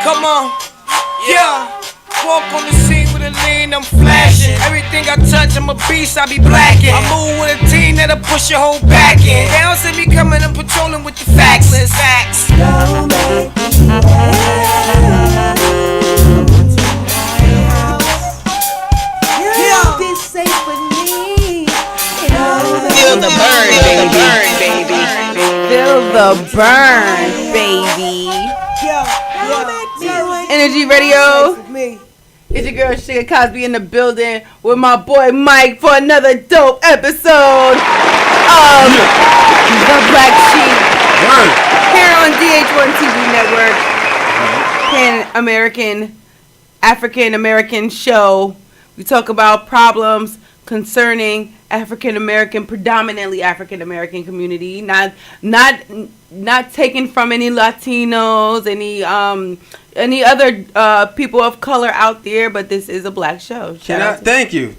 Come on, yeah. Walk on the scene with a lean, I'm flashing. Everything I touch, I'm a beast, I be blacking. I move with a team that'll push your whole back in. They don't see me coming, I'm patrolling with the facts. Facts. Don't make me You'll be safe with me. Feel the burn, baby. Feel the burn, baby. Energy Radio. It's your girl Sugar Cosby in the building with my boy Mike for another dope episode of The Black Sheep here on DH1 TV Network. Pan-American, African-American show. We talk about problems concerning African-American, predominantly African-American community, not taken from any Latinos, any other people of color out there, but this is a black show. Thank you.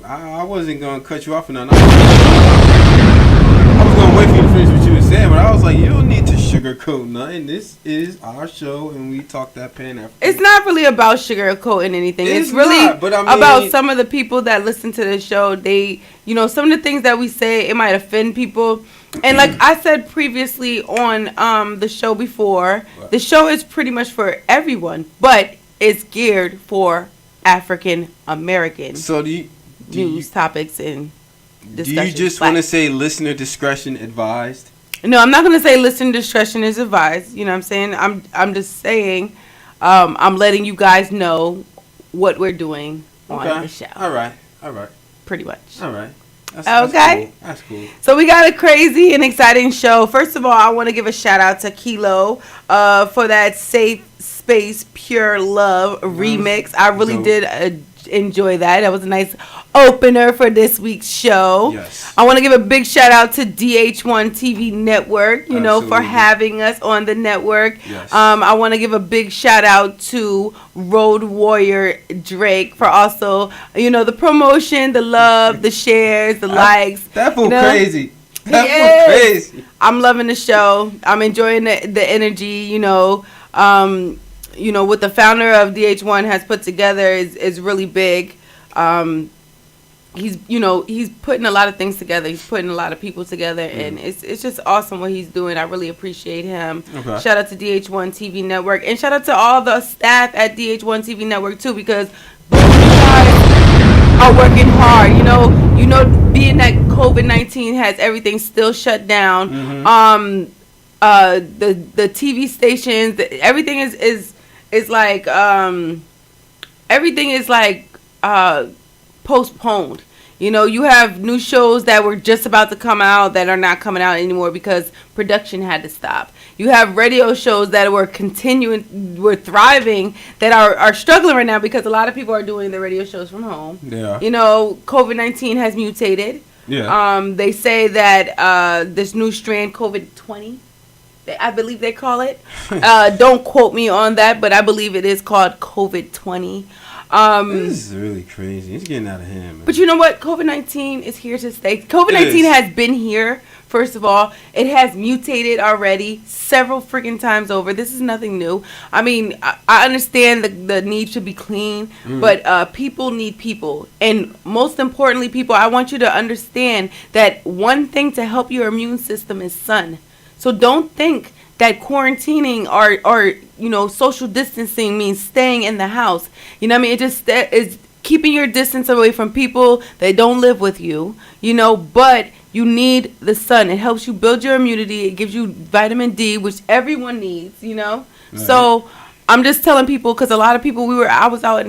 I wasn't gonna cut you off or nothing. I was gonna wait for you to finish what you were saying, but I was like, you don't need to sugarcoat nothing. This is our show, and we talk that Pan-African. It's not really about sugarcoating anything. It's really about some of the people that listen to the show. They, some of the things that we say, it might offend people. And like I said previously on the show before, the show is pretty much for everyone, but it's geared for African Americans. So news topics and discussions. Do you just want to say listener discretion advised? No, I'm not going to say listener discretion is advised. You know what I'm saying? I'm just saying I'm letting you guys know what we're doing on the show. All right. Pretty much. All right. That's cool. So we got a crazy and exciting show. First of all, I want to give a shout out to Kilo for that Safe Space Pure Love remix. I really did enjoy that. That was a nice opener for this week's show. Yes. I want to give a big shout out to DH1 TV Network, for having us on the network. Yes. I want to give a big shout out to Road Warrior Drake for also, the promotion, the love, the shares, the likes. That fool crazy. That fool crazy. I'm loving the show. I'm enjoying the energy, what the founder of DH1 has put together is really big. He's putting a lot of things together. He's putting a lot of people together, and it's just awesome what he's doing. I really appreciate him. Okay. Shout out to DH1 TV Network, and shout out to all the staff at DH1 TV Network too, because you guys are working hard. Being that COVID-19 has everything still shut down. Mm-hmm. The TV stations, everything is like everything is like postponed. You have new shows that were just about to come out that are not coming out anymore because production had to stop. You have radio shows that were thriving that are struggling right now because a lot of people are doing the radio shows from home. Yeah. COVID-19 has mutated. Yeah. They say that this new strand, COVID-20, I believe they call it. Don't quote me on that, but I believe it is called COVID-20. This is really crazy. It's getting out of hand, man. But you know what? COVID-19 is here to stay. COVID-19 has been here. First of all, it has mutated already several freaking times over. This is nothing new. I mean, I understand the need to be clean, but people need people. And most importantly, people, I want you to understand that one thing to help your immune system is sun. So don't think that quarantining or social distancing means staying in the house. You know what I mean? It just is keeping your distance away from people that don't live with you, but you need the sun. It helps you build your immunity. It gives you vitamin D, which everyone needs, Right. So I'm just telling people, because a lot of people, I was out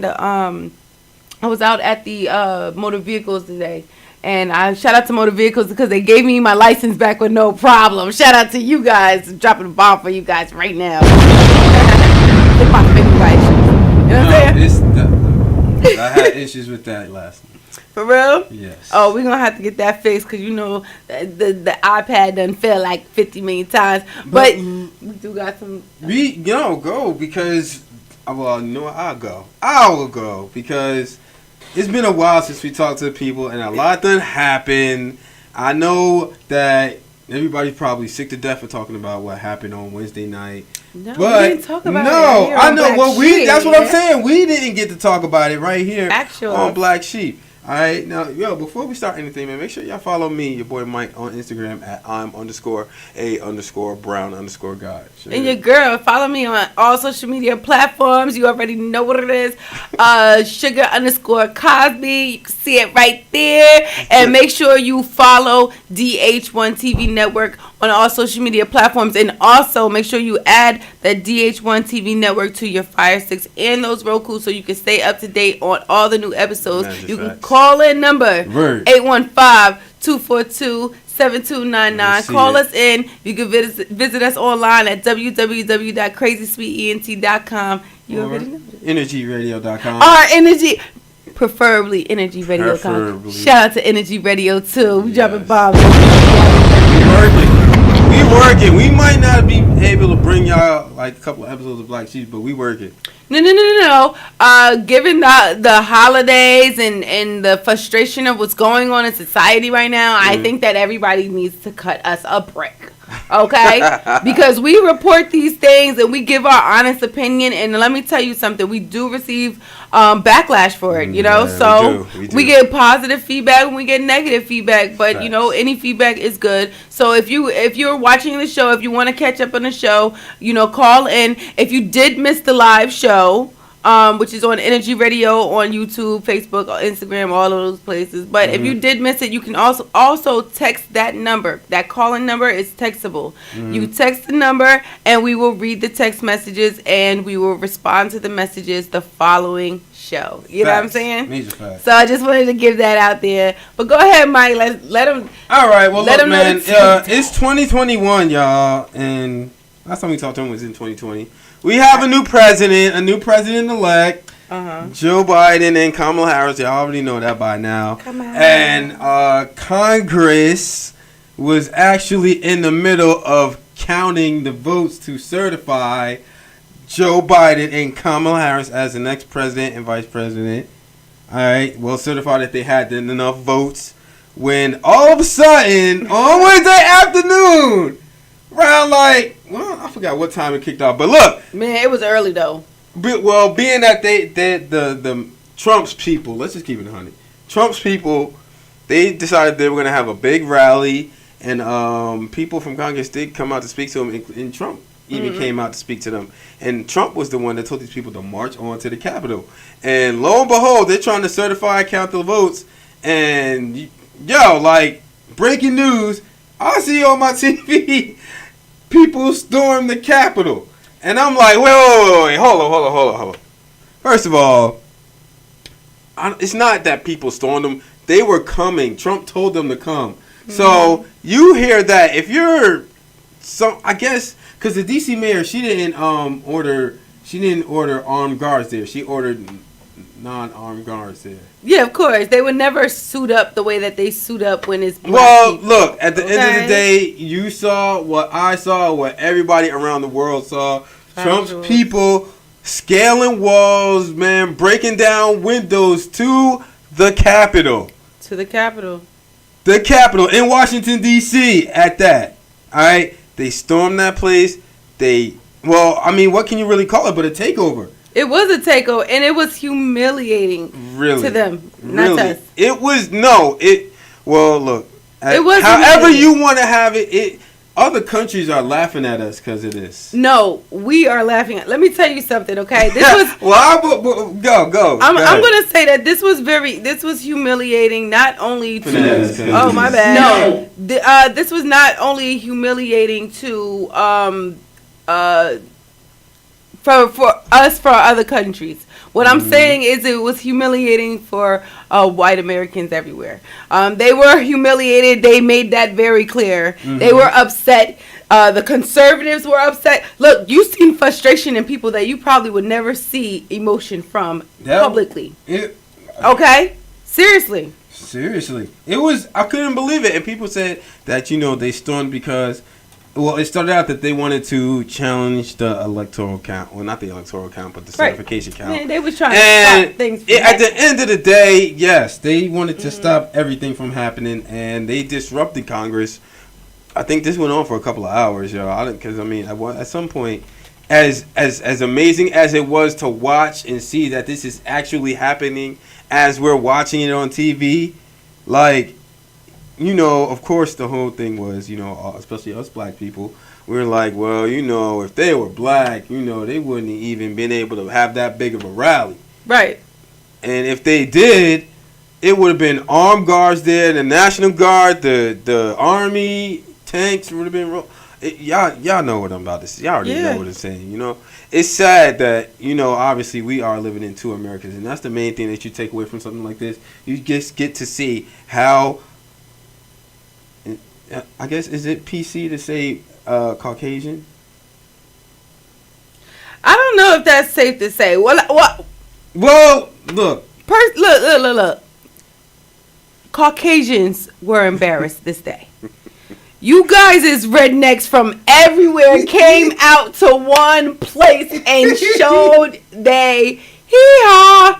at the motor vehicles today. And I shout out to Motor Vehicles because they gave me my license back with no problem. Shout out to you guys. I'm dropping a bomb for you guys right now. Hit my finger by issues. You know what I'm saying? I had issues with that last night. For real? Yes. Oh, we're going to have to get that fixed because, the iPad done fell like 50 million times. But we do got some... Go because... I'll go. I will go because... It's been a while since we talked to people, and a lot done happened. I know that everybody's probably sick to death of talking about what happened on Wednesday night. No, But we didn't talk about it no, here I on know. Black Well, Sheep. that's what I'm saying. We didn't get to talk about it right here Actual. on Black Sheep. All right, now, yo, before we start anything, man, make sure y'all follow me, your boy Mike, on Instagram at I'm_A_Brown_God. Sure. And your girl, follow me on all social media platforms. You already know what it is. Sugar_Cosby. You can see it right there. And make sure you follow DH1 TV Network on all social media platforms. And also make sure you add the DH1 TV Network to your Fire Sticks and those Roku so you can stay up to date on all the new episodes. Magic You can facts. call in number Word. 815-242-7299. Call Let's us in. You can visit us online at www.crazysweetent.com. You Or already know. EnergyRadio.com. Our energy, preferably Energy Radio. Preferably. Shout out to Energy Radio too. We dropping Yes. bombs. We working. We might not be able to bring y'all like a couple of episodes of Black Sheep, but we working. No. Given the holidays and the frustration of what's going on in society right now, I think that everybody needs to cut us a break. Okay? Because we report these things and we give our honest opinion, and let me tell you something, we do receive backlash for it, you know? Yeah, So we do. we get positive feedback and we get negative feedback, but you know, any feedback is good. So if you're watching the show, if you want to catch up on the show, you know, call in. If you did miss the live show, which is on Energy Radio on YouTube, Facebook, Instagram, all of those places. But if you did miss it, you can also text that number. That calling number is textable. You text the number, and we will read the text messages, and we will respond to the messages the following show. You know what I'm Facts. saying? Major facts. So I just wanted to give that out there. But go ahead, Mike. Let them. All right, well, Let look, them know man, it's- it's 2021, y'all, and last time we talked to him was in 2020. We have a new president-elect, Joe Biden and Kamala Harris. Y'all already know that by now. And Congress was actually in the middle of counting the votes to certify Joe Biden and Kamala Harris as the next president and vice president. All right, well, certified that they had enough votes. When all of a sudden, on Wednesday afternoon, around I forgot what time it kicked off. But look, Man, it was early though. being that the Trump's people, let's just keep it 100. Trump's people, they decided they were going to have a big rally, and people from Congress did come out to speak to them, and Trump even came out to speak to them. And Trump was the one that told these people to march on to the Capitol. And lo and behold, they're trying to certify, count the votes, and breaking news, I see on my TV, people storm the Capitol. And I'm like, wait, hold on. First of all, it's not that people stormed them. They were coming. Trump told them to come. So you hear that. If you're, I guess, because the D.C. mayor, she didn't order armed guards there. She ordered non-armed guards there. Yeah, of course. They would never suit up the way that they suit up when it's black Well, people. look, at the end of Okay. the day, you saw what I saw, what everybody around the world saw. Trump's Factuals. people scaling walls, man, breaking down windows to the Capitol. To the Capitol. The Capitol in Washington, D.C. at that. All right? They stormed that place. What can you really call it but a takeover? It was a takeover, and it was humiliating Really? to them, not Really? to us. It was, look. It was however humiliating. you want to have it, other countries are laughing at us because of this. No, we are laughing at. Let me tell you something, okay? This was. Go. I'm gonna say that this was humiliating, not only to. Finesse. Oh my bad. No, this was not only humiliating to for us, for other countries. What I'm saying is it was humiliating for white Americans everywhere. They were humiliated. They made that very clear. They were upset. The conservatives were upset. Look, you've seen frustration in people that you probably would never see emotion from publicly. Okay? Seriously. Seriously. It was, I couldn't believe it. And people said that, they stormed because, it started out that they wanted to challenge the electoral count. Well, not the electoral count, but the certification count. Man, they was trying to And stop things. at the end of the day, yes, they wanted to stop everything from happening, and they disrupted Congress. I think this went on for a couple of hours, y'all. Because at some point, as amazing as it was to watch and see that this is actually happening as we're watching it on TV, like, you know, of course the whole thing was, you know, especially us black people, we were like, well, you know, if they were black, you know, they wouldn't even been able to have that big of a rally. Right. And if they did, it would have been armed guards there, the National Guard, the Army, tanks would have been. Y'all know what I'm about to say. Y'all already know what I'm saying. You know, it's sad that, you know, obviously we are living in two Americas, and that's the main thing that you take away from something like this. You just get to see how. I guess, is it PC to say Caucasian? I don't know if that's safe to say. Well, look. Look. Caucasians were embarrassed this day. You guys is rednecks from everywhere came out to one place and showed they hee-haw.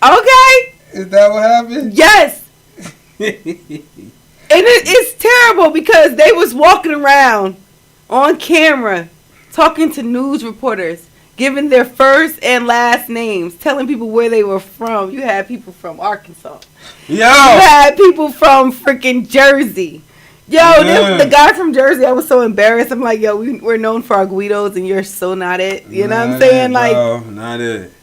Okay? Is that what happened? Yes. And it's terrible because they was walking around on camera talking to news reporters, giving their first and last names, telling people where they were from. You had people from Arkansas. Yo. You had people from freaking Jersey. Yo, the guy from Jersey, I was so embarrassed. I'm like, yo, we're known for our Guidos, and you're so not it. You know what I'm saying? Like, no, not it.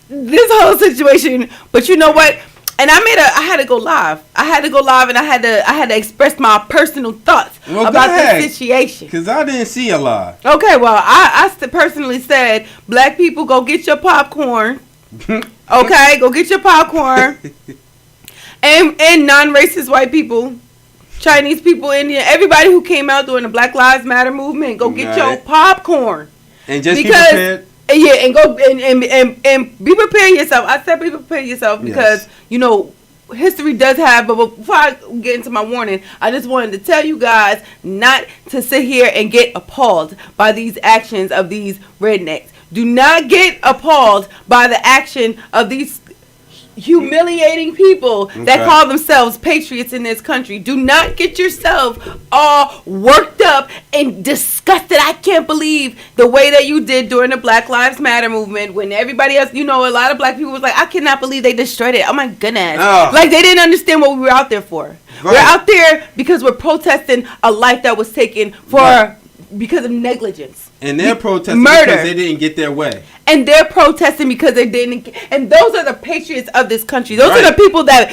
This whole situation. But you know what? And I had to go live. And I had to express my personal thoughts about this situation. Because I didn't see a live. Okay, well, I personally said, black people, go get your popcorn. Okay, go get your popcorn. And non-racist white people, Chinese people, Indian, everybody who came out during the Black Lives Matter movement, go get your popcorn. And just be prepared. Yeah, and go and be prepared yourself. I said be prepared yourself because, you know, history does have, but before I get into my warning, I just wanted to tell you guys not to sit here and get appalled by these actions of these rednecks. Do not get appalled by the action of these humiliating people that call themselves patriots in this country. Do not get yourself all worked up and disgusted. I can't believe the way that you did during the Black Lives Matter movement when everybody else, you know, a lot of black people was like, I cannot believe they destroyed it. Oh my goodness. Like they didn't understand what we were out there for. Right. We're out there because we're protesting a life that was taken because of negligence. And they're protesting because they didn't get their way. And they're protesting because they didn't. And those are the patriots of this country. Those are the people that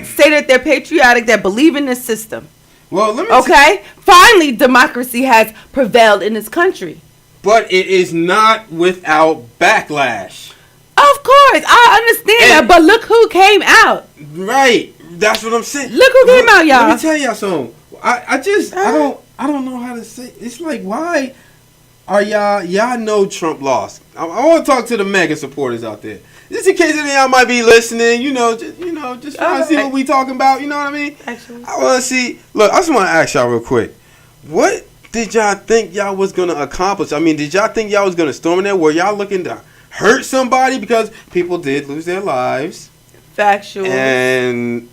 say that they're patriotic, that believe in this system. Well, let me Finally, democracy has prevailed in this country. But it is not without backlash. Of course, I understand that. But look who came out. Right. That's what I'm saying. Look who came out, y'all. Let me tell y'all something. I don't know how to say. It's like, why are y'all know Trump lost? I want to talk to the mega supporters out there, just in case any of y'all might be listening. Just trying to see what we talking about. You know what I mean? Actually, I want to see. Look, I just want to ask y'all real quick. What did y'all think y'all was gonna accomplish? I mean, did y'all think y'all was gonna storm in there? Were y'all looking to hurt somebody? Because people did lose their lives. Factual. And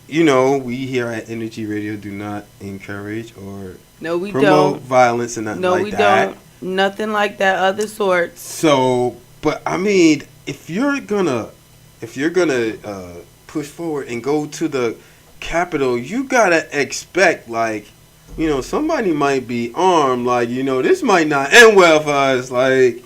you know, we here at Energy Radio do not encourage or promote violence and nothing like that. Don't. Nothing like that other sort. So, but I mean, if you're gonna push forward and go to the Capitol, you gotta expect, like, you know, somebody might be armed. Like, you know, this might not end well for us. Like,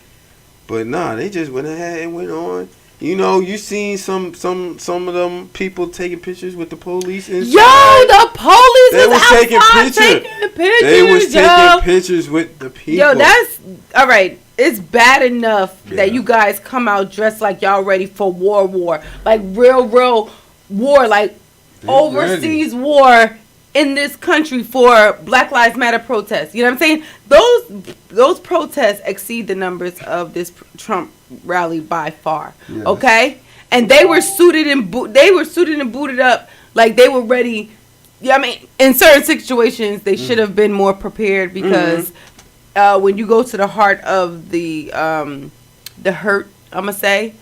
but nah, they just went ahead and went on. You know, you seen some of them people taking pictures with the police inside. Yo, the police they was outside taking pictures. They was taking pictures with the people. Yo, that's all right. It's bad enough that you guys come out dressed like y'all ready for war, like real war, like overseas war in this country for Black Lives Matter protests. You know what I'm saying? Those protests exceed the numbers of this Trump rally by far. Yes. Okay, and they were suited and booted up like they were ready. Yeah, I mean, in certain situations they should have been more prepared because when you go to the heart of the hurt, I'm gonna say,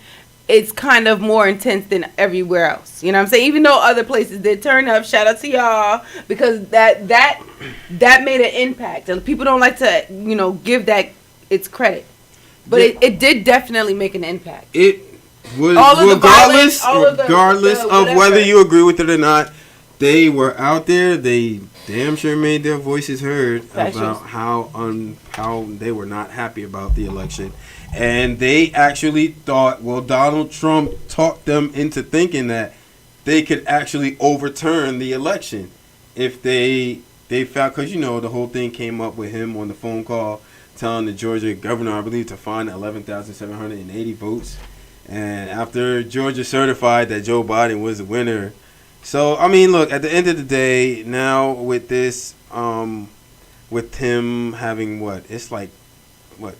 it's kind of more intense than everywhere else. You know what I'm saying? Even though other places did turn up, shout out to y'all, because that made an impact. And people don't like to, give that its credit. But it did definitely make an impact. It was, regardless of whether you agree with it or not, they were out there. They damn sure made their voices heard about how they were not happy about the election. And they actually thought, Donald Trump talked them into thinking that they could actually overturn the election if they found, because the whole thing came up with him on the phone call telling the Georgia governor, I believe, to find 11,780 votes. And after Georgia certified that Joe Biden was the winner. So, I mean, look, at the end of the day, now with this, with him having it's like,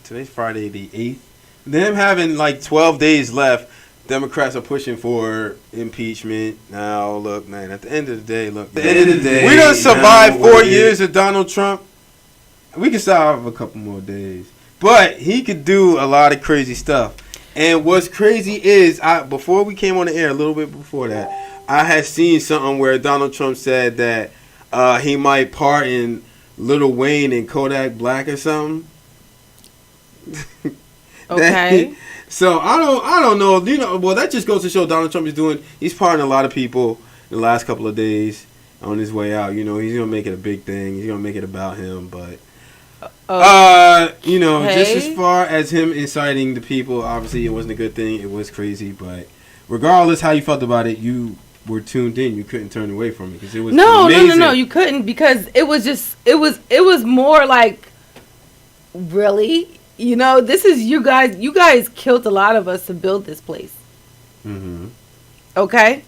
today's Friday the 8th? Them having like 12 days left, Democrats are pushing for impeachment. Now, look, man, at the end of the day, we done survived 4 years of Donald Trump. We can survive a couple more days. But he could do a lot of crazy stuff. And what's crazy is, before we came on the air, a little bit before that, I had seen something where Donald Trump said that he might pardon Lil Wayne and Kodak Black or something. Okay. So I don't know. That just goes to show Donald Trump he's pardoning a lot of people in the last couple of days on his way out. He's gonna make it a big thing. He's gonna make it about him. But just as far as him inciting the people, obviously it wasn't a good thing. It was crazy, but regardless how you felt about it, you were tuned in. You couldn't turn away from it because it was amazing. No, you couldn't, because it was more like, really. This is you guys. You guys killed a lot of us to build this place. Mm-hmm. Okay?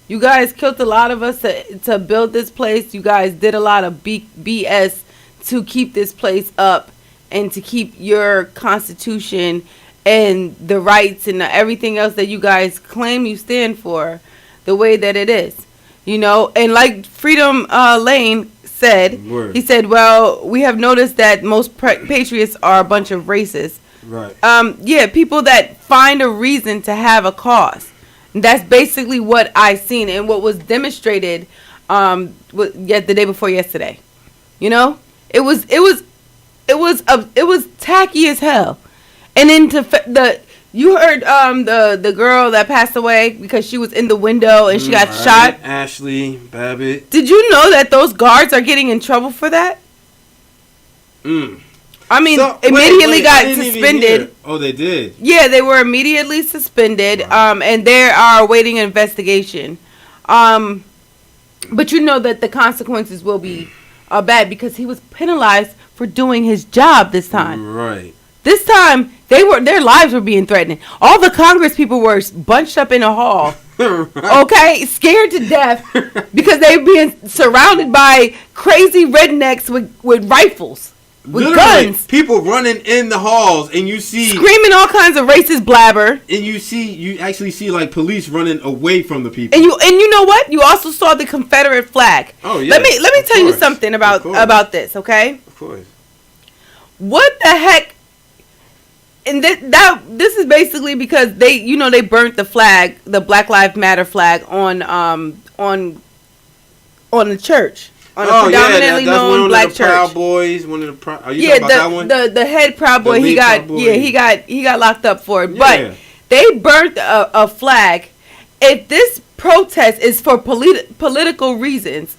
You guys killed a lot of us to build this place. You guys did a lot of BS to keep this place up and to keep your Constitution and the rights and everything else that you guys claim you stand for the way that it is. And like Freedom Lane said, he said, we have noticed that most patriots are a bunch of racists. Right. People that find a reason to have a cause. And that's basically what I seen and what was demonstrated the day before yesterday. It was tacky as hell. And then you heard the girl that passed away because she was in the window and she got shot. Ashley Babbitt. Did you know that those guards are getting in trouble for that? I mean, immediately got suspended. Oh, they did? Yeah, they were immediately suspended, and they are awaiting investigation. But you know that the consequences will be bad because he was penalized for doing his job this time. Right. This time, their lives were being threatened. All the Congress people were bunched up in a hall, okay, scared to death because they were being surrounded by crazy rednecks with rifles, with guns. People running in the halls, and you see screaming all kinds of racist blabber. And you actually see like police running away from the people. And you know what? You also saw the Confederate flag. Oh yeah. Let me tell you something about this, okay? Of course. What the heck? And this is basically because they burnt the flag, the Black Lives Matter flag on the church, on a predominantly known black church. Proud Boys, one of the are you talking about that one? The head Proud Boy, he got locked up for it. Yeah. But they burnt a flag. If this protest is for political reasons,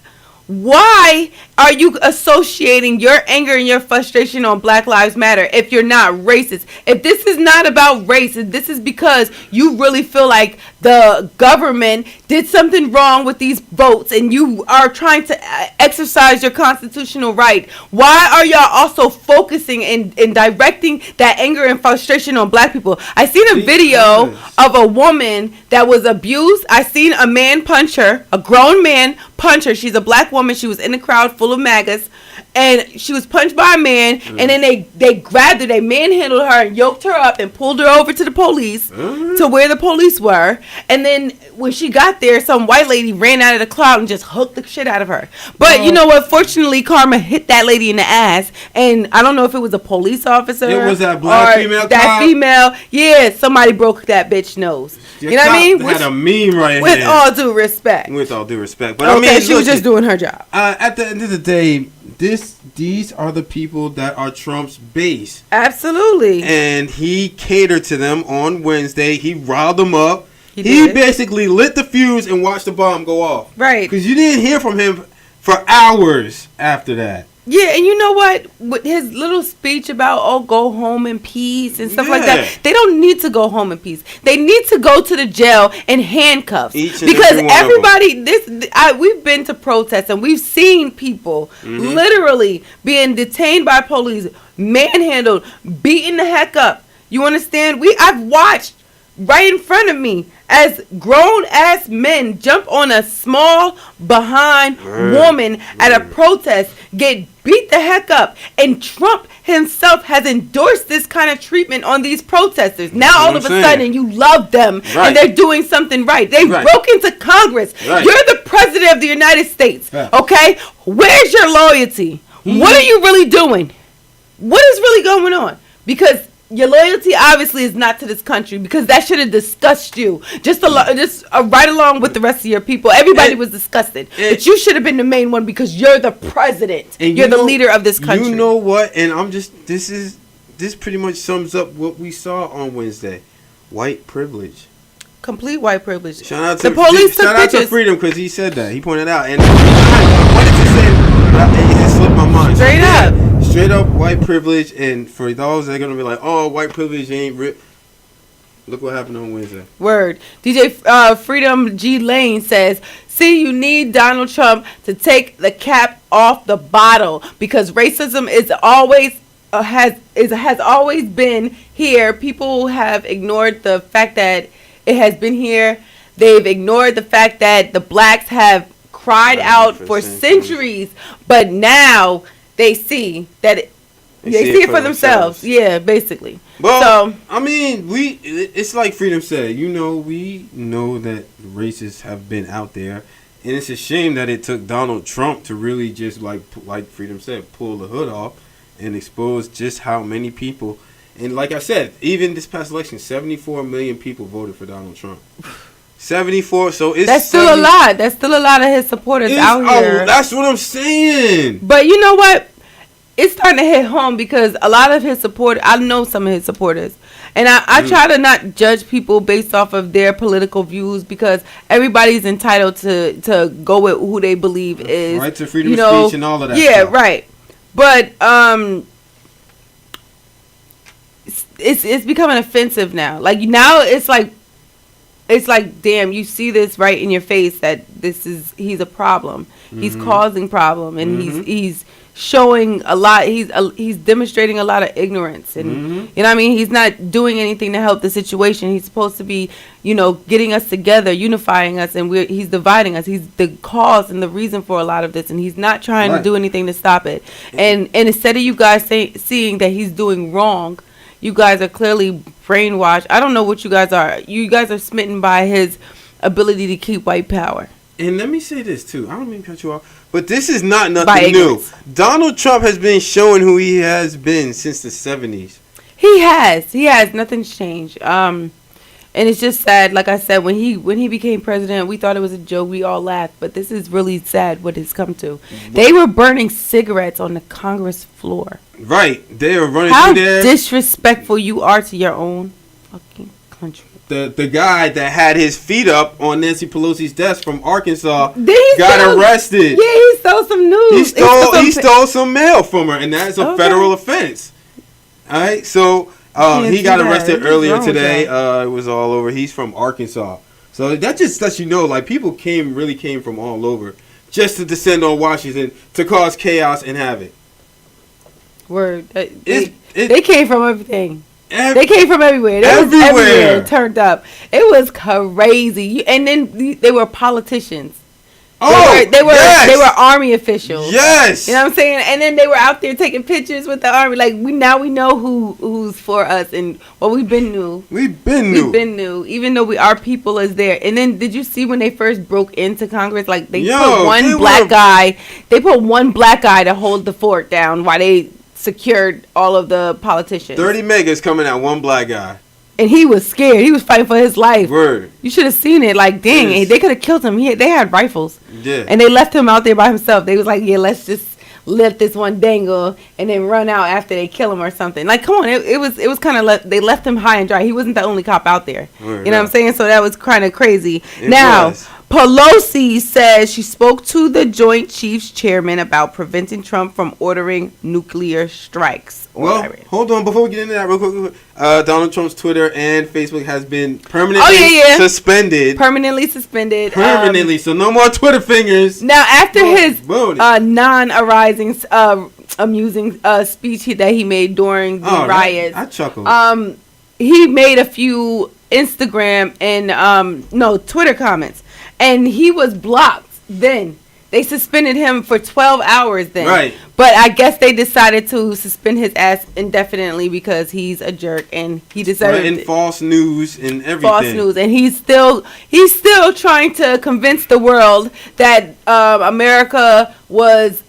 why are you associating your anger and your frustration on Black Lives Matter if you're not racist? If this is not about race, if this is because you really feel like the government did something wrong with these votes and you are trying to exercise your constitutional right, why are y'all also focusing and directing that anger and frustration on black people? I seen a video of a woman that was abused. I seen a man punch her, a grown man punch her. She's a black woman. She was in a crowd full of MAGAs, and she was punched by a man, and then they grabbed her, they manhandled her and yoked her up and pulled her over to the police, to where the police were. And then when she got there, some white lady ran out of the crowd and just hooked the shit out of her. But you know what? Fortunately, karma hit that lady in the ass, and I don't know if it was a police officer. It was that black or female that cop? female. Yeah, somebody broke that bitch nose. You know what I mean? Had a meme right With here. all due respect. With all due respect, but Okay, I mean, she was look, just doing her job. At the end of the day, these are the people that are Trump's base, Absolutely. and he catered to them on Wednesday. He riled them up. He He did. basically lit the fuse and watched the bomb go off. Right. Because you didn't hear from him for hours after that. Yeah, and you know what? With his little speech about, oh, go home in peace and stuff like Yeah. that, they don't need to go home in peace. They need to go to the jail in handcuffs. Each and Because every one of everybody, we've been to protests and we've seen people literally being detained by police, manhandled, beaten the heck up. You understand? I've watched right in front of me as grown ass men jump on a small behind woman at a protest, get beat the heck up, and Trump himself has endorsed this kind of treatment on these protesters. Now all of a sudden you love them Right. and they're doing something right. They Right. broke into Congress. Right. You're the president of the United States. Yeah. Okay? Where's your loyalty? What are you really doing? What is really going on? Because your loyalty obviously is not to this country, because that should have disgusted you. Just right along with the rest of your people. Everybody was disgusted. But you should have been the main one because you're the president. And You're the leader of this country. You know what? And this pretty much sums up what we saw on Wednesday. White privilege. Complete white privilege. Shout out to the police took shout out to pictures. Freedom, because he said that. He pointed out. And I wanted to say, but it just slipped my mind. Straight Yeah, up. Straight up white privilege. And for those that are going to be like, oh, white privilege ain't real. Look what happened on Wednesday. Word. DJ Freedom G Lane says, see, you need Donald Trump to take the cap off the bottle, because racism is always has always been here. People have ignored the fact that it has been here. They've ignored the fact that the blacks have cried out for centuries, but now they see that they see it for themselves. Yeah, basically. Well, So I mean, it's like Freedom said, we know that racists have been out there, and it's a shame that it took Donald Trump to really just, like Freedom said, pull the hood off and expose just how many people. And like I said, even this past election, 74 million people voted for Donald Trump. 74, so it's that's still a lot. That's still a lot of his supporters out here. That's what I'm saying. But you know what? It's starting to hit home, because a lot of his supporters, I know some of his supporters, and I try to not judge people based off of their political views, because everybody's entitled to go with who they believe is Right to freedom of speech and all of that. Yeah, stuff. right. But it's becoming offensive now. Like now, it's like, damn, you see this right in your face that he's a problem. He's causing problem, and he's showing a lot. He's demonstrating a lot of ignorance, and you know what I mean. He's not doing anything to help the situation. He's supposed to be, getting us together, unifying us, and he's dividing us. He's the cause and the reason for a lot of this, and he's not trying to do anything to stop it. And instead of you guys seeing that he's doing wrong, you guys are clearly brainwashed. I don't know what you guys are. You guys are smitten by his ability to keep white power. And let me say this too. I don't mean to cut you off, but this is not By nothing new. ignorance. Donald Trump has been showing who he has been since the 70s. He has. Nothing's changed. And it's just sad. Like I said, when he became president, we thought it was a joke. We all laughed, but this is really sad what it's come to. They were burning cigarettes on the Congress floor. Right. They are running How through there. disrespectful you are to your own fucking country. The guy that had his feet up on Nancy Pelosi's desk from Arkansas Then he got stole- arrested. Yeah, he stole some news. He stole some mail from her, and that's a Okay. federal offense. All right, so Can't he do got that. arrested What's earlier wrong with today. y'all? It was all over. He's from Arkansas, so that just lets you know, like, people really came from all over just to descend on Washington to cause chaos and havoc. Word. It's- They came from everything. Ev- They came from everywhere. They was Everywhere. everywhere turned up. It was crazy. And then they were politicians. Oh, they were yes! army officials. Yes. You know what I'm saying? And then they were out there taking pictures with the army. Like we know who's for us, and well, we've been new. We've been new. Even though our people is there. And then did you see when they first broke into Congress? Like they Yo, put one they black were- guy. They put one black guy to hold the fort down while they secured all of the politicians. 30 megas coming at one black guy. And he was scared. He was fighting for his life. Word. You should have seen it. Like, dang, Yes. they could have killed him. They had rifles. Yeah. And they left him out there by himself. They was like, yeah, let's just let this one dangle and then run out after they kill him or something. Like, come on. It was kind of, they left him high and dry. He wasn't the only cop out there. Word, You know what I'm saying? So that was kind of crazy. It Now, was. Pelosi says she spoke to the Joint Chiefs Chairman about preventing Trump from ordering nuclear strikes on Well, Iran. hold on. Before we get into that, real quick, Donald Trump's Twitter and Facebook has been permanently suspended. Permanently suspended. Permanently. So no more Twitter fingers. Now, after his voted. non-arising, amusing speech that he made during the riots, I chuckled. he made a few Instagram and Twitter comments, and he was blocked. Then they suspended him for 12 hours. Then, Right. But I guess they decided to suspend his ass indefinitely because he's a jerk and he deserved Spreading it. false news and everything. False news, and he's still trying to convince the world that America was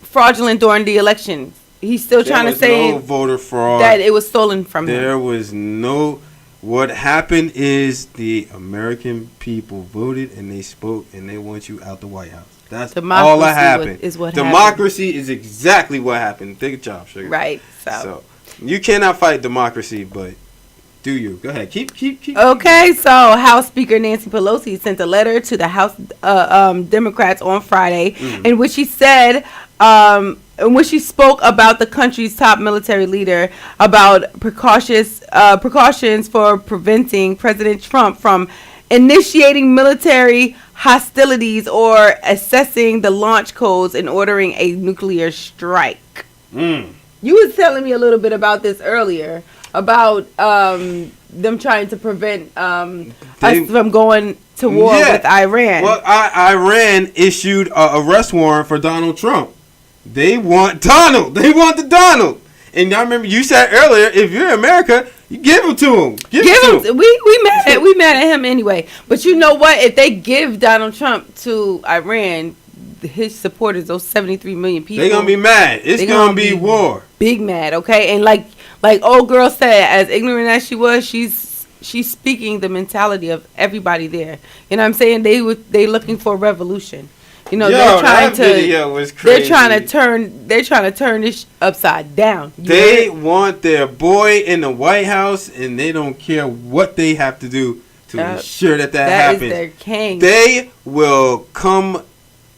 fraudulent during the election. He's still trying to say no voter fraud. that it was stolen from him. There was no. What happened is the American people voted and they spoke and they want you out the White House. That's Democracy all that happened. is what Democracy is exactly what happened. Good job, Sugar. Right. So you cannot fight democracy, but do you? Go ahead. Keep. Okay, so House Speaker Nancy Pelosi sent a letter to the House Democrats on Friday, in which she said, in which she spoke about the country's top military leader about precautions for preventing President Trump from initiating military hostilities or assessing the launch codes and ordering a nuclear strike. You was telling me a little bit about this earlier, about them trying to prevent us from going to war with Iran. Well, Iran issued an arrest warrant for Donald Trump. They want Donald. They want the Donald. And I remember you said earlier, if you're America, you give him to him. Give him to him. We mad at him anyway. But you know what? If they give Donald Trump to Iran, his supporters, those 73 million people, They're gonna be mad. It's gonna be war. Big mad, okay? And like old girl said, as ignorant as she was, she's speaking the mentality of everybody there. You know what I'm saying? They looking for a revolution. You know, they're trying to. Video was crazy. They're trying to turn this upside down. They want their boy in the White House, and they don't care what they have to do to ensure that happens. That is their king. They will come.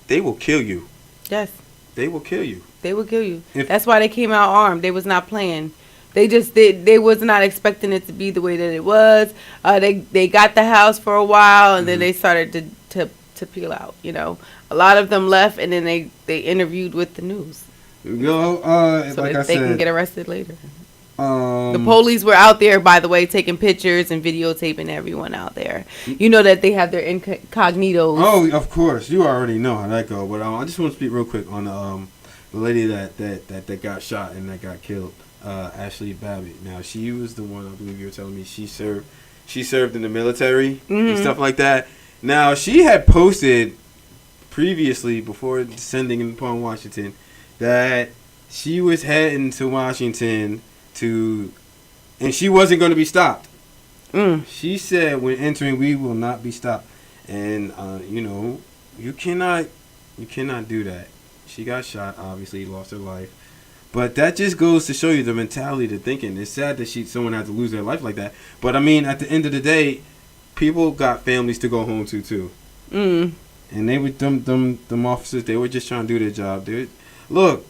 They will kill you. Yes. They will kill you. They will kill you. That's why they came out armed. They was not playing. They just they was not expecting it to be the way that it was. They got the house for a while, and then they started to peel out. You know, a lot of them left, and then they interviewed with the news. So like they can get arrested later. The police were out there, by the way, taking pictures and videotaping everyone out there. You know that they have their incognitos. Oh, of course. You already know how that go. But I just want to speak real quick on the lady that got shot and that got killed, Ashley Babbitt. Now, she was the one, I believe you were telling me, she served in the military and stuff like that. Now, she had posted previously, before descending upon Washington, that she was heading to Washington and she wasn't going to be stopped. She said, when entering, we will not be stopped. And, you cannot do that. She got shot, obviously, lost her life. But that just goes to show you the mentality, the thinking. It's sad that someone had to lose their life like that. But, I mean, at the end of the day, people got families to go home to, too. And they were, them officers, they were just trying to do their job. Look,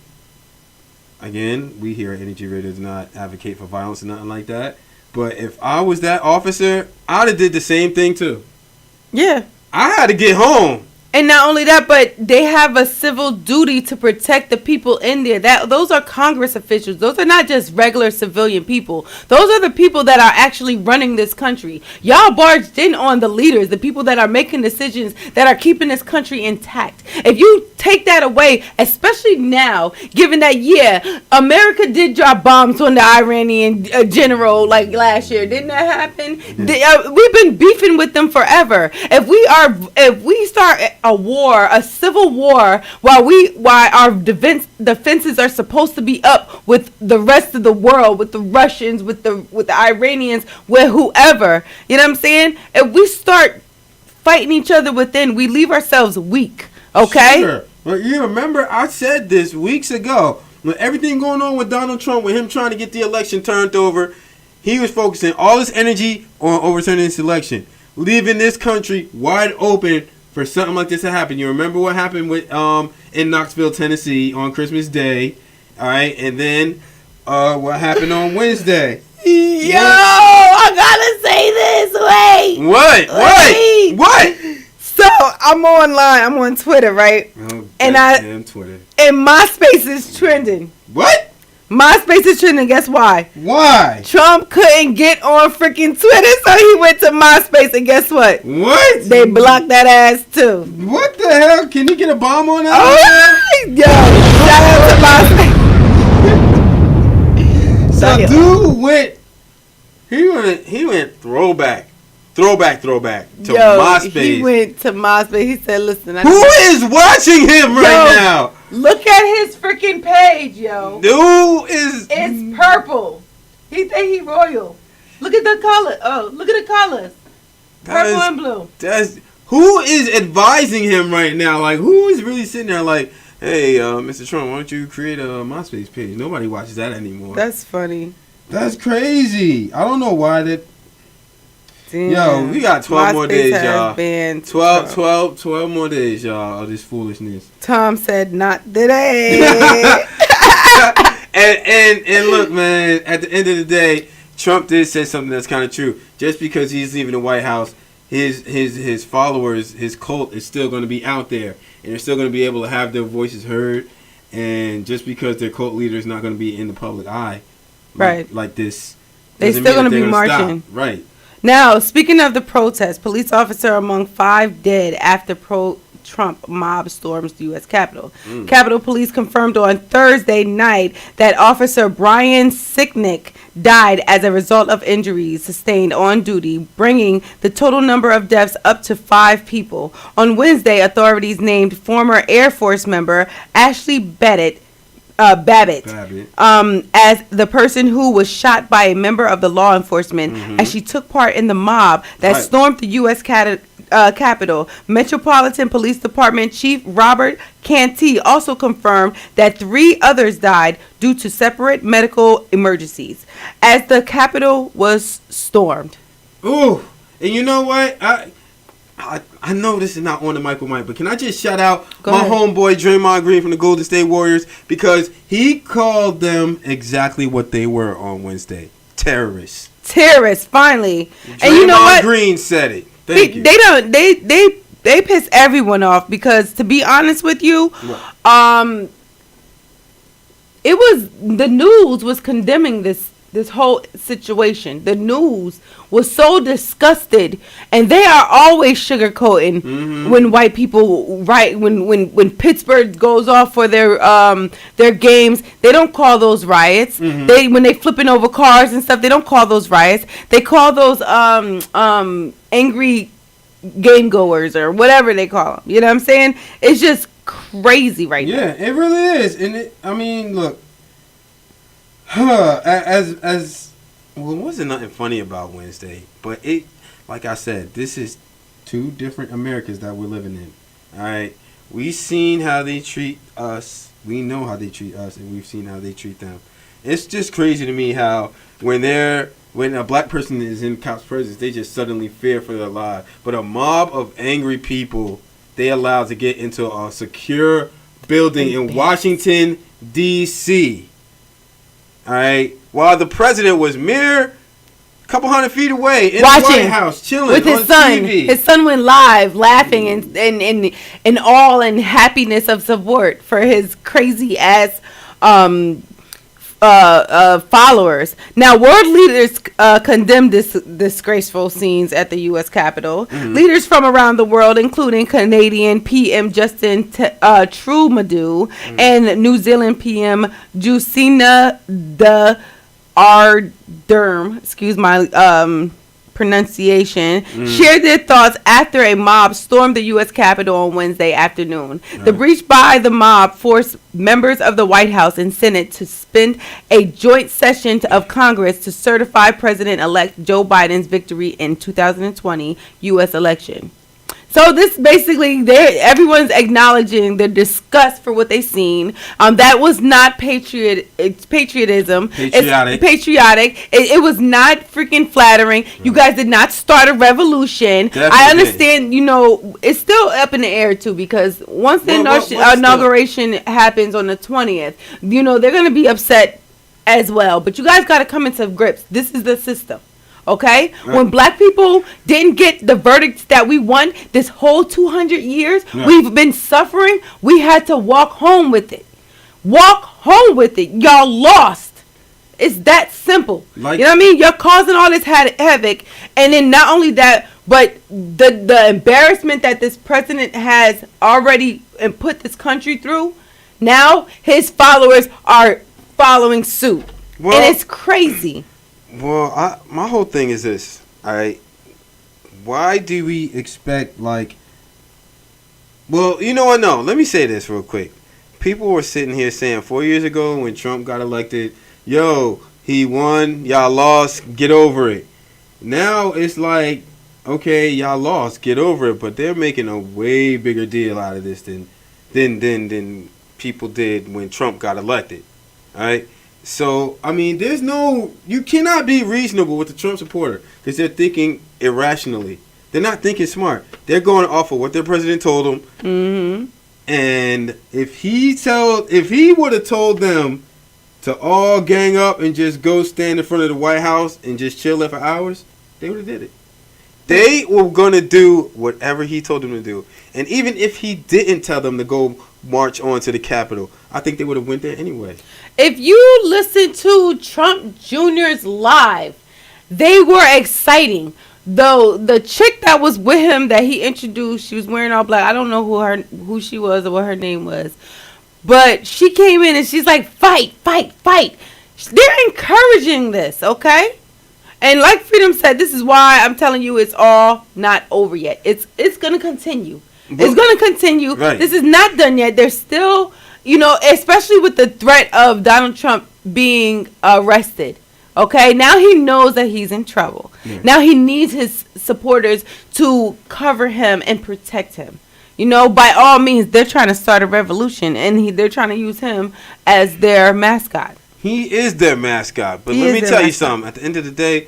again, we here at Energy Radio do not advocate for violence or nothing like that. But if I was that officer, I'd have did the same thing, too. Yeah. I had to get home. And not only that, but they have a civil duty to protect the people in there. Those are Congress officials. Those are not just regular civilian people. Those are the people that are actually running this country. Y'all barged in on the leaders, the people that are making decisions that are keeping this country intact. If you take that away, especially now, given that, yeah, America did drop bombs on the Iranian general like last year. Didn't that happen? We've been beefing with them forever. If we start a civil war, while our defenses are supposed to be up with the rest of the world, with the Russians, with the Iranians, with whoever, you know what I'm saying? If we start fighting each other within, we leave ourselves weak. Okay? Sure. But you remember I said this weeks ago. When everything going on with Donald Trump, with him trying to get the election turned over, he was focusing all his energy on overturning this election, leaving this country wide open for something like this to happen. You remember what happened with in Knoxville, Tennessee on Christmas Day, all right? And then what happened on Wednesday? Yo, I gotta say this. Wait. What? What? So I'm online. I'm on Twitter, right? Oh, and Twitter. And MySpace is trending. What? MySpace is trending. Guess why? Why? Trump couldn't get on freaking Twitter, so he went to MySpace, and guess what? What? They blocked that ass too. What the hell? Can you get a bomb on that? Oh, yo, shout out to MySpace. So dude went. He went throwback to MySpace. He went to MySpace. He said, "Listen, who is watching him right now? Look at his freaking page, yo. Dude is. It's purple. He think he royal. Look at the color. Oh, look at the colors. Purple and blue. Who is advising him right now? Like, who is really sitting there like, hey, Mr. Trump, why don't you create a MySpace page? Nobody watches that anymore. That's funny. That's crazy. I don't know why that. Damn. Yo, we got 12 more days, y'all. 12 more days, y'all, of this foolishness. Tom said, not today. and look, man, at the end of the day, Trump did say something that's kind of true. Just because he's leaving the White House, his followers, his cult is still going to be out there. And they're still going to be able to have their voices heard. And just because their cult leader is not going to be in the public eye, right, like this, they still going to be marching. Stop. Right. Now, speaking of the protest, police officer among 5 dead after pro-Trump mob storms the U.S. Capitol. Capitol Police confirmed on Thursday night that Officer Brian Sicknick died as a result of injuries sustained on duty, bringing the total number of deaths up to 5 people. On Wednesday, authorities named former Air Force member Ashley Babbitt as the person who was shot by a member of the law enforcement as she took part in the mob that stormed the U.S. Capitol. Metropolitan Police Department Chief Robert Canty also confirmed that 3 others died due to separate medical emergencies as the Capitol was stormed. Ooh, and you know what? I know this is not on the Michael Mike, but can I just shout out my homeboy Draymond Green from the Golden State Warriors, because he called them exactly what they were on Wednesday: terrorists. Terrorists, finally. Draymond And you know what? Green said it. Thank you. They piss everyone off because, to be honest with you, it was the news was condemning this whole situation. The news was so disgusted, and they are always sugarcoating when white people when Pittsburgh goes off for their games. They don't call those riots. When they flipping over cars and stuff, they don't call those riots. They call those angry game goers or whatever they call them. You know what I'm saying? It's just crazy right now. Yeah, it really is. And I mean, look. As well, wasn't nothing funny about Wednesday, but it, like I said, this is 2 different Americas that we're living in. All right, we've seen how they treat us. We know how they treat us, and we've seen how they treat them. It's just crazy to me how when a black person is in cops' presence, they just suddenly fear for their lives. But a mob of angry people, they allowed to get into a secure building in Washington, D.C. All right, while the president was mere couple 100 feet away in the watching White House, chilling with his on son. TV. His son went live, laughing and all in happiness of support for his crazy ass followers. Now, world leaders condemned this disgraceful scenes at the U.S. Capitol. Leaders from around the world, including Canadian PM Justin Trudeau and New Zealand PM Jacinda Ardern, excuse my pronunciation, shared their thoughts after a mob stormed the U.S. Capitol on Wednesday afternoon. The breach by the mob forced members of the White House and Senate to suspend a joint session of Congress to certify President-elect Joe Biden's victory in 2020 U.S. election. So this basically, everyone's acknowledging their disgust for what they seen. That was not patriotism. Patriotic. It's patriotic. It was not freaking flattering. Right. You guys did not start a revolution. Definitely. I understand, it's still up in the air too, because once the inauguration happens on the 20th, they're going to be upset as well. But you guys got to come into grips. This is the system. Okay? Right. When black people didn't get the verdicts that we want this whole 200 years, we've been suffering. We had to walk home with it. Walk home with it. Y'all lost. It's that simple. You know what I mean? You're causing all this havoc. And then not only that, but the embarrassment that this president has already and put this country through, now his followers are following suit. Well, and it's crazy. Well, my whole thing is this, all right? Why do we expect, well, you know what? No, let me say this real quick. People were sitting here saying 4 years ago when Trump got elected, yo, he won, y'all lost, get over it. Now it's like, okay, y'all lost, get over it, but they're making a way bigger deal out of this than people did when Trump got elected, all right? So, I mean, you cannot be reasonable with the Trump supporter because they're thinking irrationally. They're not thinking smart. They're going off of what their president told them. Mm-hmm. And if he would have told them to all gang up and just go stand in front of the White House and just chill there for hours, they would have did it. They were going to do whatever he told them to do. And even if he didn't tell them to go march on to the Capitol, I think they would have went there anyway. If you listen to Trump Jr.'s live, they were exciting. Though the chick that was with him that he introduced, she was wearing all black. I don't know who she was or what her name was. But she came in and she's like, fight, fight, fight. They're encouraging this, okay? And like Freedom said, this is why I'm telling you it's all not over yet. It's going to continue. It's going to continue. Right. This is not done yet. There's still, especially with the threat of Donald Trump being arrested. Okay, now he knows that he's in trouble. Yeah. Now he needs his supporters to cover him and protect him. By all means, they're trying to start a revolution, and they're trying to use him as their mascot. He is their mascot. But let me tell you something. At the end of the day,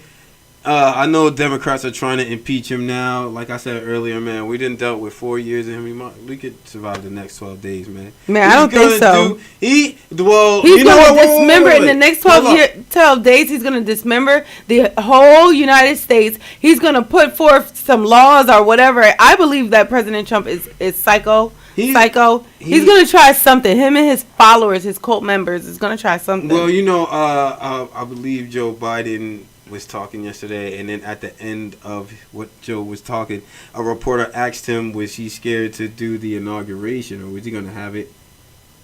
I know Democrats are trying to impeach him now. Like I said earlier, man, we didn't dealt with 4 years of him. We could survive the next 12 days, man. Man, I don't think so. He's going to dismember in the next 12 days. He's going to dismember the whole United States. He's going to put forth some laws or whatever. I believe that President Trump is psycho. He's going to try something. Him and his followers, his cult members, is going to try something. Well, I believe Joe Biden was talking yesterday, and then at the end of what Joe was talking, a reporter asked him, was he scared to do the inauguration, or was he going to have it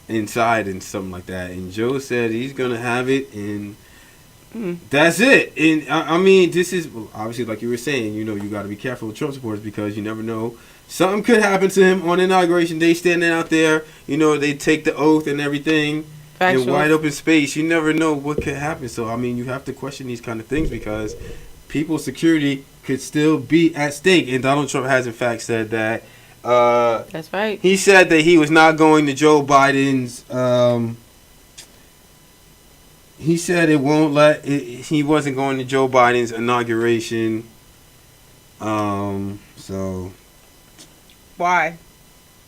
inside and something like that? And Joe said he's going to have it, and that's it. And I mean, this is obviously, like you were saying, you got to be careful with Trump supporters because you never know. Something could happen to him on inauguration day, standing out there. They take the oath and everything. Factual. In wide open space. You never know what could happen. So, I mean, you have to question these kind of things because people's security could still be at stake. And Donald Trump has, in fact, said that. That's right. He said that he was not going to Joe Biden's. He said he wasn't going to Joe Biden's inauguration. So. Why?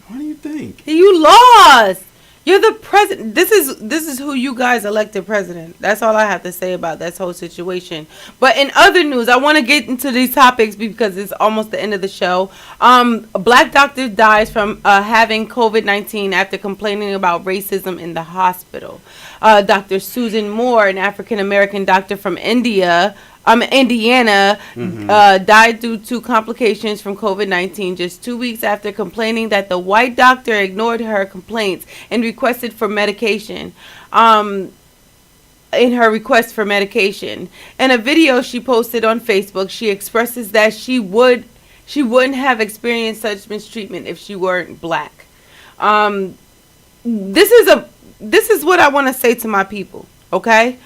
What do you think? You lost. You're the president. This is who you guys elected president. That's all I have to say about this whole situation. But in other news, I want to get into these topics because it's almost the end of the show. A black doctor dies from having COVID-19 after complaining about racism in the hospital. Dr. Susan Moore, an African American doctor from Indiana, died due to complications from COVID-19 just 2 weeks after complaining that the white doctor ignored her complaints and requested for medication. In her request for medication, in a video she posted on Facebook, she expresses that she wouldn't have experienced such mistreatment if she weren't black. This is what I want to say to my people. Okay,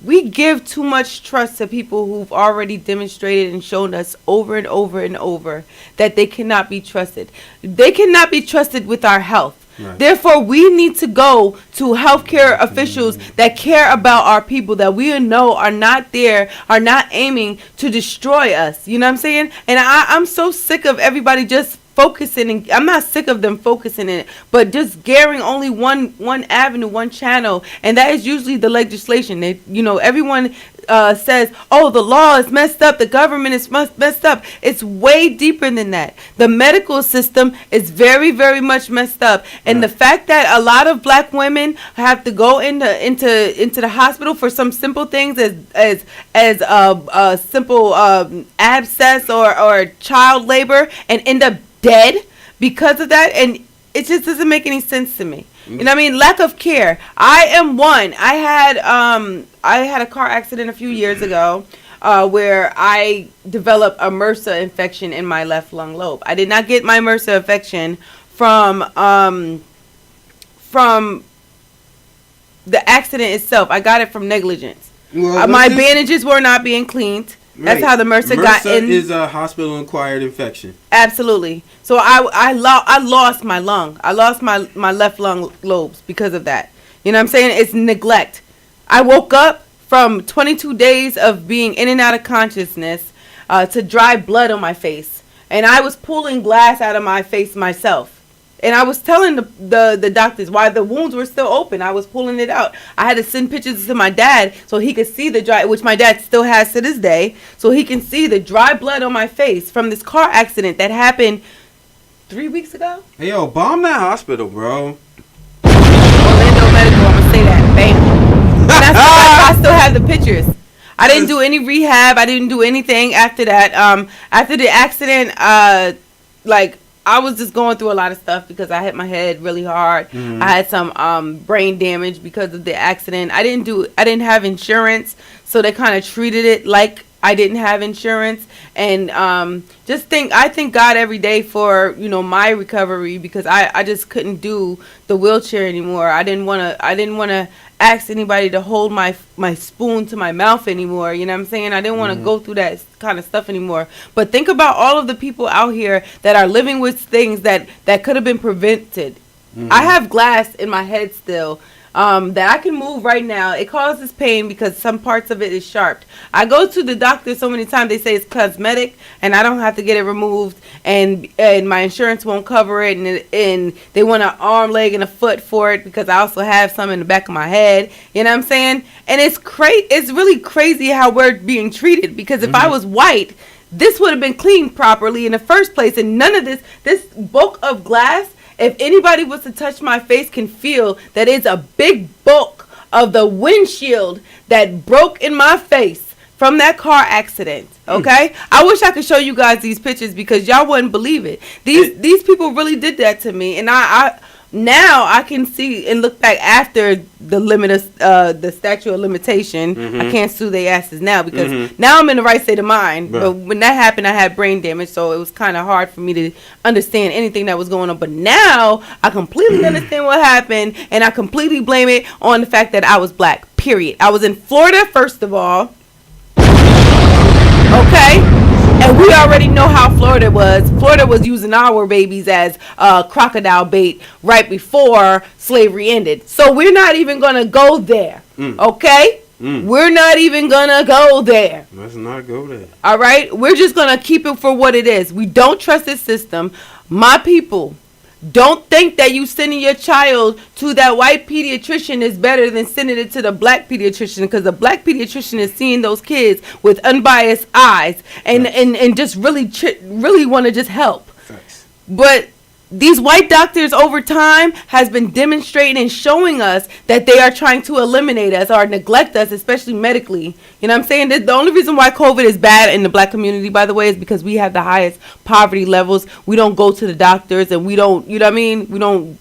we give too much trust to people who've already demonstrated and shown us over and over and over that they cannot be trusted. They cannot be trusted with our health. Right. Therefore, we need to go to healthcare officials that care about our people, that we know are not aiming to destroy us. You know what I'm saying? And I'm so sick of everybody just focusing, and I'm not sick of them focusing in it, but just gearing only one avenue, one channel, and that is usually the legislation. Everyone says, oh, the law is messed up, the government is messed up. It's way deeper than that. The medical system is very, very much messed up, and the fact that a lot of black women have to go into the hospital for some simple things as a simple abscess or child labor and end up dead because of that, and it just doesn't make any sense to me. You know what I mean? Lack of care. I am one. I had a car accident a few years ago where I developed a MRSA infection in my left lung lobe. I did not get my MRSA infection from the accident itself. I got it from negligence. Well, my bandages were not being cleaned. That's right. How the MRSA got in. MRSA is a hospital-acquired infection. Absolutely. So I lost my lung. I lost my left lung lobes because of that. You know what I'm saying? It's neglect. I woke up from 22 days of being in and out of consciousness to dry blood on my face. And I was pulling glass out of my face myself. And I was telling the doctors why the wounds were still open. I was pulling it out. I had to send pictures to my dad so he could see the dry, which my dad still has to this day, so he can see the dry blood on my face from this car accident that happened 3 weeks ago. Hey, yo, bomb that hospital, bro. Orlando Medical, I'm going to say that. Bam. And I still have the pictures. I didn't do any rehab. I didn't do anything after that. After the accident, I was just going through a lot of stuff because I hit my head really hard. Mm-hmm. I had some brain damage because of the accident. I didn't have insurance, so they kind of treated it like I didn't have insurance. And I thank God every day for my recovery, because I just couldn't do the wheelchair anymore. I didn't want to ask anybody to hold my spoon to my mouth anymore. You know what I'm saying? I didn't want to go through that kind of stuff anymore. But think about all of the people out here that are living with things that could have been prevented. Mm-hmm. I have glass in my head still that I can move right now. It causes pain because some parts of it is sharp. I go to the doctor so many times, they say it's cosmetic and I don't have to get it removed, and my insurance won't cover it, and they want an arm, leg, and a foot for it because I also have some in the back of my head. You know what I'm saying? And it's really crazy how we're being treated, because if I was white, this would have been cleaned properly in the first place, and none of this bulk of glass, if anybody was to touch my face, can feel that it's a big bulk of the windshield that broke in my face from that car accident. Okay? I wish I could show you guys these pictures because y'all wouldn't believe it. These people really did that to me, and I now I can see and look back after the statute of limitation. Mm-hmm. I can't sue their asses now because now I'm in the right state of mind. Right. But when that happened, I had brain damage, so it was kind of hard for me to understand anything that was going on. But now I completely understand what happened, and I completely blame it on the fact that I was black. Period. I was in Florida, first of all. Okay? And we already know how Florida was. Florida was using our babies as crocodile bait right before slavery ended. So we're not even going to go there. Okay? We're not even going to go there. Let's not go there. All right? We're just going to keep it for what it is. We don't trust this system. My people, Don't think that you sending your child to that white pediatrician is better than sending it to the black pediatrician, because the black pediatrician is seeing those kids with unbiased eyes and just really want to just help. Facts. But these white doctors over time has been demonstrating and showing us that they are trying to eliminate us or neglect us, especially medically. You know what I'm saying? The only reason why COVID is bad in the black community, by the way, is because we have the highest poverty levels. We don't go to the doctors, and we don't, you know what I mean? We don't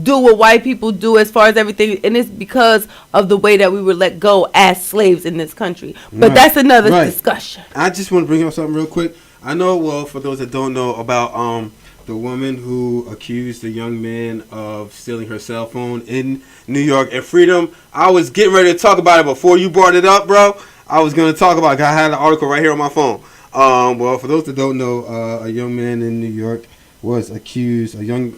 do what white people do as far as everything, and it's because of the way that we were let go as slaves in this country. But that's another discussion. I just want to bring up something real quick. I know, well, for those that don't know about the woman who accused the young man of stealing her cell phone in New York and Freedom. I was getting ready to talk about it before you brought it up, bro. I was going to talk about it. I had an article right here on my phone. Well, for those that don't know, a young man in New York was accused, a young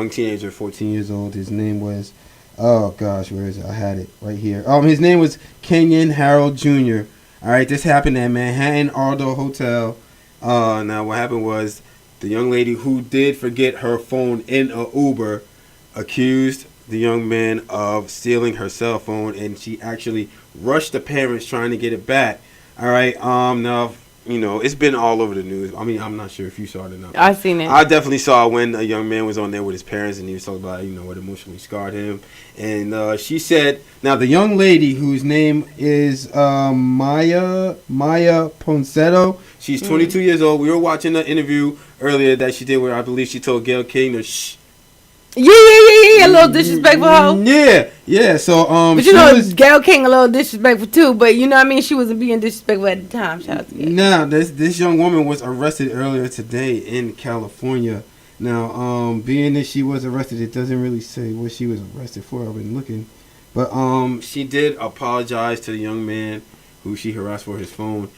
teenager, 14 years old. His name was, oh gosh, where is it? I had it right here. His name was Kenyon Harold Jr. All right, this happened at Manhattan Ardo Hotel. Now, what happened was, the young lady who did forget her phone in a Uber accused the young man of stealing her cell phone, and she actually rushed the parents trying to get it back. All right. Now, you know, it's been all over the news. I mean, I'm not sure if you saw it or not. I seen it. I definitely saw when a young man was on there with his parents, and he was talking about, you know, what emotionally scarred him. And she said, now the young lady whose name is Maya Ponsetto, she's 22 years old. We were watching the interview earlier that she did where I believe she told Gayle King to shh. Yeah, a little disrespectful hoe. Yeah. So but you know, Gayle King a little disrespectful too. But you know what I mean. She wasn't being disrespectful at the time. Shout out to Gayle. Now this young woman was arrested earlier today in California. Now being that she was arrested, it doesn't really say what she was arrested for. I've been looking, but she did apologize to the young man who she harassed for his phone.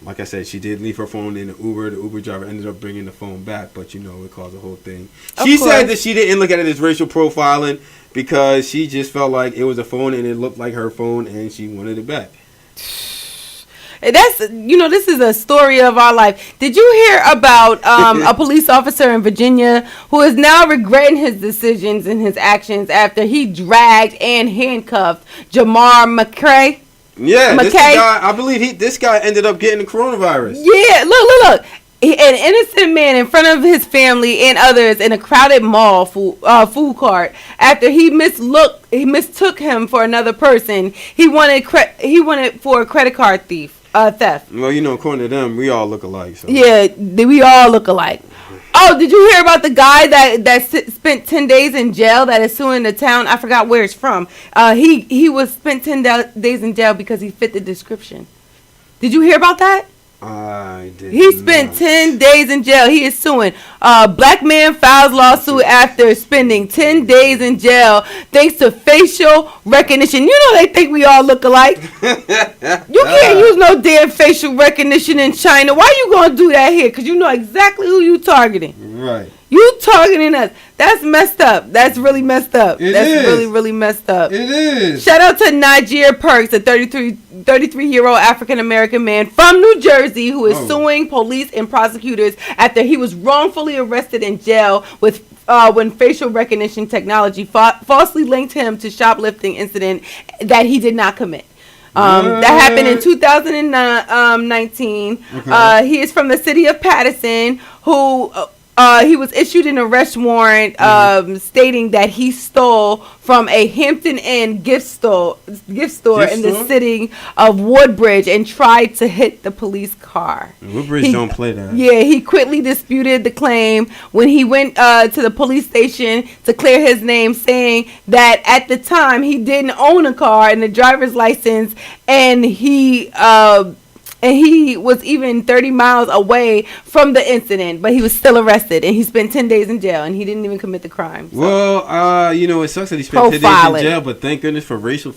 Like I said, she did leave her phone in the Uber. The Uber driver ended up bringing the phone back, but, you know, it caused the whole thing. She said that she didn't look at it as racial profiling because she just felt like it was a phone and it looked like her phone and she wanted it back. That's, you know, this is a story of our life. Did you hear about a police officer in Virginia who is now regretting his decisions and his actions after he dragged and handcuffed Jamar McCray? Yeah, this guy, I believe this guy ended up getting the coronavirus. Yeah, look. An innocent man in front of his family and others in a crowded mall food cart after he mistook him for another person. He wanted for a credit card theft. Well, you know, according to them, we all look alike. So. Yeah, we all look alike. Oh, did you hear about the guy that spent 10 days in jail that is suing the town? I forgot where it's from. He was spent 10 days in jail because he fit the description. Did you hear about that? I did. He spent 10 days in jail. He is suing. Black man files lawsuit after spending 10 days in jail thanks to facial recognition. You know they think we all look alike. You can't use no damn facial recognition in China. Why you gonna do that here? Because you know exactly who you targeting. Right. You targeting us. That's messed up. That's really messed up. That's really, really messed up. It is. Shout out to Niger Perks, a 33-year-old African-American man from New Jersey who is suing police and prosecutors after he was wrongfully arrested in jail with when facial recognition technology falsely linked him to shoplifting incident that he did not commit. That happened in 2019. Okay. He is from the city of Patterson who... he was issued an arrest warrant stating that he stole from a Hampton Inn gift store in the city of Woodbridge and tried to hit the police car. Woodbridge don't play that. Yeah, he quickly disputed the claim when he went to the police station to clear his name, saying that at the time he didn't own a car and the driver's license, and he was even 30 miles away from the incident, but he was still arrested, and he spent 10 days in jail, and he didn't even commit the crime. So. Well, you know, it sucks that he spent 10 days in jail, but thank goodness for facial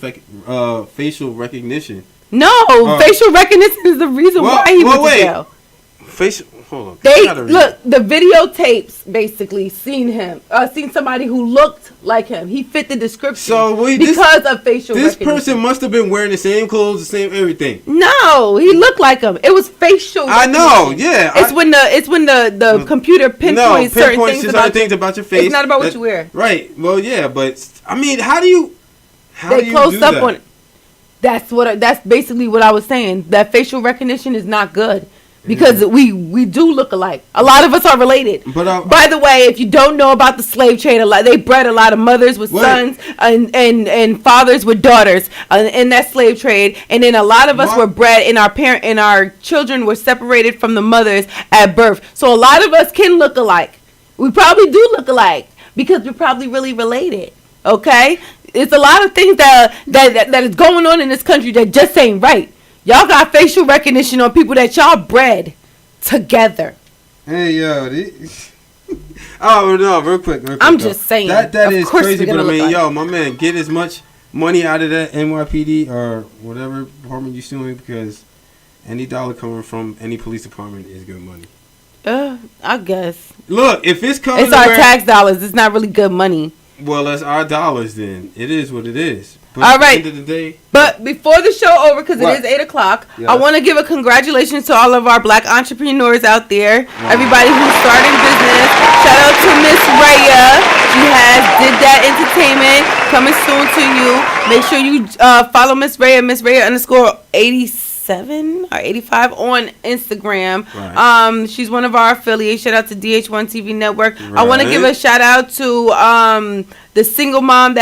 recognition. No, facial recognition is the reason why he went to jail. hold on. They I gotta read look the videotapes basically seen somebody who looked like him. He fit the description. So wait, because of facial This recognition. person must have been wearing the same clothes, the same everything. No, he looked like him. It was facial. I know, recognition. yeah. It's when the computer pinpoints certain things about your face. It's not about what you wear. Right. Well, yeah, but I mean, how do you They closed up on it. That's basically what I was saying. That facial recognition is not good. Because we do look alike. A lot of us are related. But by the way, if you don't know about the slave trade, they bred a lot of mothers with sons and fathers with daughters in that slave trade. And then a lot of us were bred, and our children were separated from the mothers at birth. So a lot of us can look alike. We probably do look alike because we're probably really related. Okay, it's a lot of things that is going on in this country that just ain't right. Y'all got facial recognition on people that y'all bred together. Hey, yo. Oh, no, real quick. I'm just saying. That is crazy, but I mean, yo, my man, get as much money out of that NYPD or whatever department you're suing, because any dollar coming from any police department is good money. I guess. Look, if it's coming it's our tax dollars. It's not really good money. Well, that's our dollars then. It is what it is. But all right. At the end of the day, but before the show over, because it is 8:00, I want to give a congratulations to all of our black entrepreneurs out there. Everybody who's starting business. Shout out to Miss Raya. She has Did That Entertainment coming soon to you. Make sure you follow Miss Raya, _87 or 85 on Instagram. Right. She's one of our affiliates. Shout out to DH1 TV Network. Right. I want to give a shout out to the single mom to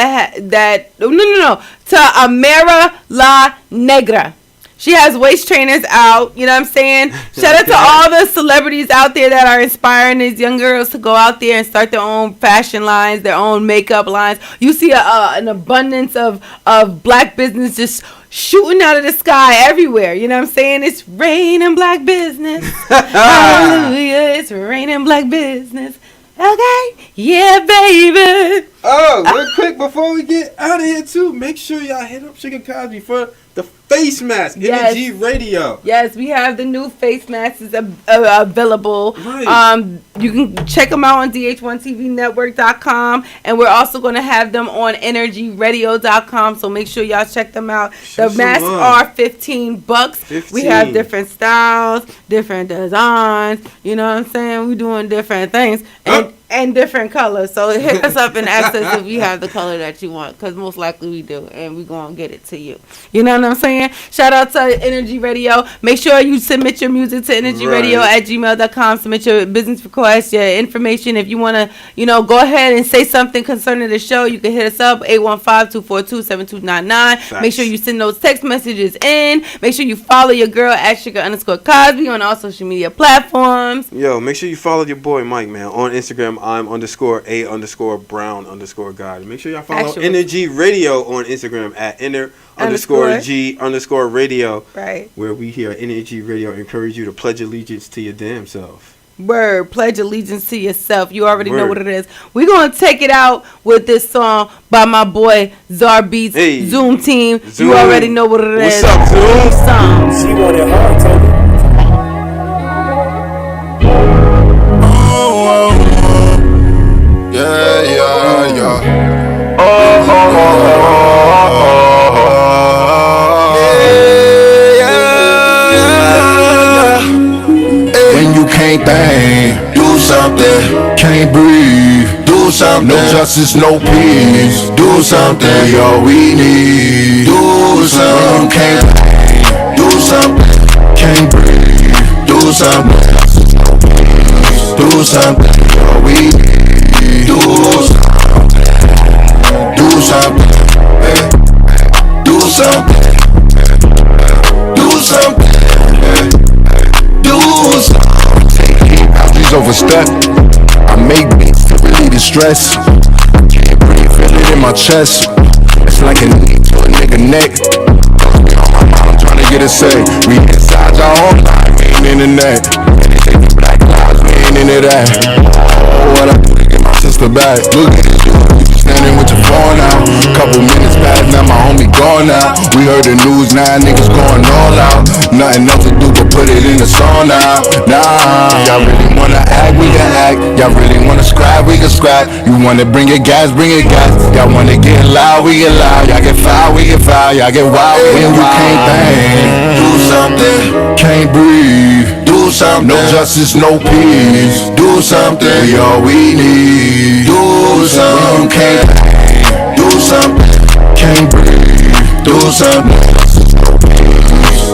Amera La Negra. She has waist trainers out, you know what I'm saying? Shout out to all the celebrities out there that are inspiring these young girls to go out there and start their own fashion lines, their own makeup lines. You see an abundance of black business just shooting out of the sky everywhere, you know what I'm saying? It's raining black business. Hallelujah, it's raining black business. Okay, yeah, baby. Oh, real quick before we get out of here too, make sure y'all hit up Sugar Cosby for the face mask. Yes. Energy Radio. Yes, we have the new face masks available. Right. You can check them out on DH1TVNetwork.com, and we're also going to have them on EnergyRadio.com. So make sure y'all check them out. The masks are $15. We have different styles, different designs. You know what I'm saying? We're doing different things and different colors. So hit us up and ask us if you have the color that you want, because most likely we do, and we're going to get it to you. You know what I'm saying? Shout out to Energy Radio. Make sure you submit your music to energyradio@gmail.com. Submit your business requests, your information. If you want to, go ahead and say something concerning the show, you can hit us up, 815-242-7299. Make sure you send those text messages in. Make sure you follow your girl at Sugar_Cosby on all social media platforms. Yo, make sure you follow your boy Mike, man. On Instagram, I'm _A_Brown_God. Make sure y'all follow Energy Radio on Instagram at _G_radio. Right. Where we here at Energy Radio encourage you to pledge allegiance to your damn self. Word. Pledge allegiance to yourself. You already know what it is. We're going to take it out with this song by my boy Czar Beats, Zoom Team. Zoom. You already know what it is. What's up, Zoom? She want it hard, Toby. When you can't think, do something. Can't breathe, do something. No justice, no peace, do something. We all we need, do something. When you can't think, do something. Can't breathe, do something. Do something. We all we need, do something. Do something. Do something. Do something. Do something. Boundaries overstep. I make beats to relieve the stress. Can't breathe, feel it in my chest. It's like a knee to a nigga neck. On my mind, I'm trying to get a say. We inside y'all all night, we ain't in the net. Anything the black lives, we ain't into that. Oh, what I do to get my sister back. Look at this, you standing with your phone out. Couple minutes past, now my homie gone out. We heard the news, now niggas going all out. Nothing else to do but put it in the song now. Y'all really wanna act, we can act. Y'all really wanna scrap, we can scrap. You wanna bring it gas, bring it gas. Y'all wanna get loud, we get loud. Y'all get foul, we get foul. Y'all get wild, when you can't think. Do something, can't breathe. Do something, no justice, no peace. Do something, we all we need. Do something, you can't think. Do something, can't breathe. Do something,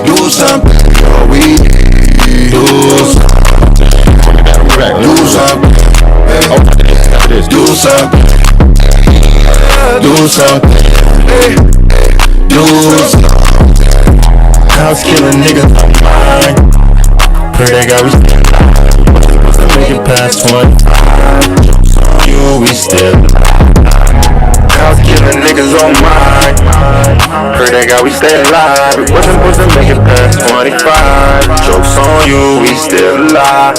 do something, we all we need. Do something, do something, do something, do something, do something. House killing niggas on mine. Pray they got we still alive. Once I make it past 25, you we still alive. House killing niggas on mine. Pray they got we stay alive. We wasn't supposed to make it past 25. Jokes on you, we still alive.